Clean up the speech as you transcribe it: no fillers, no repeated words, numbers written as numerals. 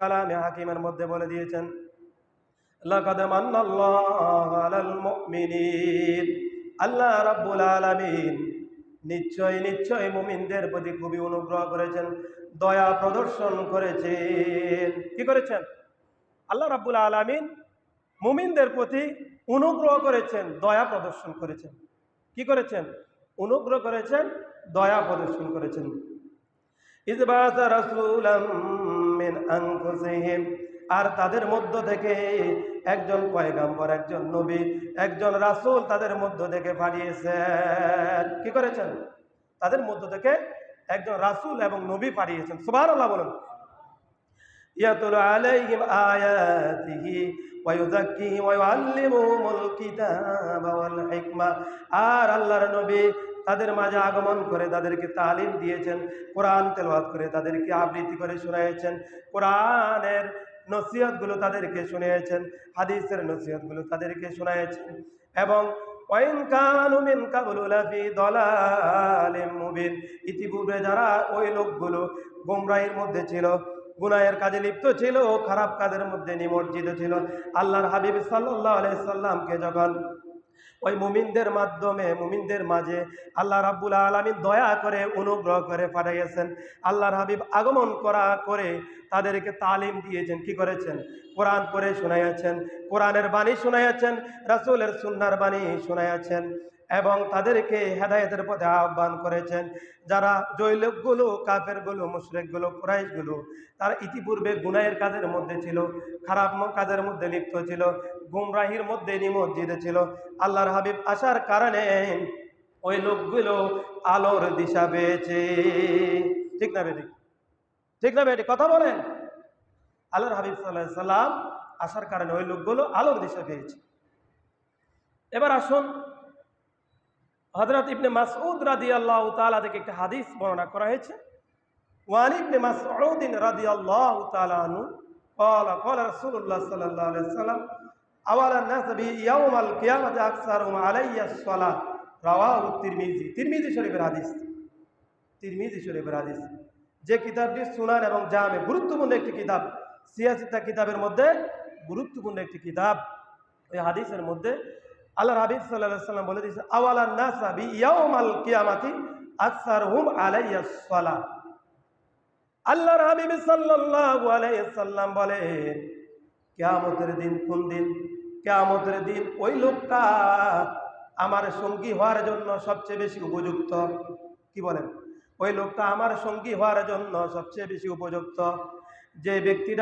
কালামে হাকিমের মধ্যে বলে দিয়েছেন, লাকাদ মান্নাল্লাহু আলাল মুমিনিন, আল্লাহ রাব্বুল আলামিন নিশ্চয় নিশ্চয় মুমিনদের প্রতি খুবই অনুগ্রহ করেছেন, দয়া প্রদর্শন করেছেন। কি করেছেন? আল্লাহ রাব্বুল আলামিন মুমিনদের প্রতি অনুগ্রহ করেছেন, দয়া প্রদর্শন করেছেন। কি করেছেন? অনুগ্রহ করেছেন, দয়া প্রদর্শন করেছেন। ইয বাআসা রাসূলাম মিন আনফুসিহিম, আর তাদের মধ্য থেকে একজন পয়গম্বর, একজন নবী, একজন রাসূল তাদের মধ্য থেকে পাঠিয়েছেন। কি করেছেন? তাদের মধ্য থেকে একজন রাসূল এবং নবী পাঠিয়েছেন। সুবহানাল্লাহ বলুন। ইয়াতুলু আলাইহিম আয়াতিহি ওয়া ইউযাক্কিহিম ওয়া ইউআল্লিমুহুমুল কিতাবা ওয়াল হিকমা, আর আল্লাহর নবী তাদের মাঝে আগমন করে তাদেরকে তালিম দিয়েছেন, কোরআন তেলাওয়াত করে তাদেরকে আবৃত্তি করে শোনায়েছেন, কোরআনের নসিহতগুলো তাদেরকে শুনিয়েছেন, হাদিসের নসিহতগুলো তাদেরকে শোনায়েছেন। এবং ওয়াইন কানু মিন কাবলু লাফি দালালিম মুবিন, ইতিপূর্বে যারা ওই লোকগুলো গোমরাহির মধ্যে ছিল, গুনাহের কাজে লিপ্ত ছিল, খারাপ কাজের মধ্যে নিমজ্জিত ছিল, আল্লাহর হাবিব সাল্লাল্লাহু আলাইহি সাল্লামকে যখন ওই মুমিনদের মাধ্যমে মুমিনদের মাঝে আল্লাহ রাব্বুল আলামিন দয়া করে অনুগ্রহ করে পাঠিয়েছেন, আল্লাহর হাবিব আগমন করে তাদেরকে তালিম দিয়েছেন। কি করেছেন? কোরআন পড়ে শোনাইয়াছেন, কোরআনের বাণী শোনাইয়াছেন, রাসূলের সুন্নাহর বাণী শোনাইয়াছেন এবং তাদেরকে হেদায়েতের পথে আহ্বান করেছেন। যারা যেই লোকগুলো, কাফেরগুলো, মুশরিকগুলো, কুরাইশগুলো, তারা ইতিপূর্বে গুনাহের কাজের মধ্যে ছিল, খারাপ কাজের মধ্যে লিপ্ত ছিল, গুমরাহির মধ্যে নিমজ্জিত ছিল, আল্লাহর হাবিব আসার কারণে ওই লোকগুলো আলোর দিশা পেয়েছে। ঠিক না বেটি? ঠিক না বেটি? কথা বলেন। আল্লাহর হাবিব সাল্লাল্লাহু আলাইহি সাল্লাম আসার কারণে ওই লোকগুলো আলোর দিশা পেয়েছে। এবার আসুন, হযরত ইবনে মাসউদ রাদিয়াল্লাহু তাআলা থেকে একটা হাদিস বর্ণনা করা হয়েছে। ওয়ান ইবনে মাসউদ রাদিয়াল্লাহু তাআলা আনহু قال قال رسول الله صلى الله عليه وسلم আওয়ালা الناس يوم القيامة أكثرهم علي الصلاة রাওয়াহু তিরমিজি। তিরমিজি শরীফের হাদিস। তিরমিজি শরীফের হাদিস, যে কিতাবটি সুনান এবং জামে, গুরুত্বপূর্ণ একটি কিতাব, সিয়াসিতা কিতাবের মধ্যে গুরুত্বপূর্ণ একটি কিতাব। এই হাদিসের মধ্যে আল্লাহর হাবিব সাল্লাল্লাহু আলাইহি ওয়াসাল্লাম বলে দিয়েছেন, আওয়ালান নাস বিয়াউমাল কিয়ামাতি আকসারহুম আলাইয়াস সালাহ। আল্লাহর হাবিব সাল্লাল্লাহু আলাইহি ওয়াসাল্লাম বলেন, কিয়ামতের দিন কোন দিন? কিয়ামতের দিন ওই লোকটা আমার সঙ্গী হওয়ার জন্য সবচেয়ে বেশি উপযুক্ত। কি বলেন? ওই লোকটা আমার সঙ্গী হওয়ার জন্য সবচেয়ে বেশি উপযুক্ত, যে ব্যক্তিটা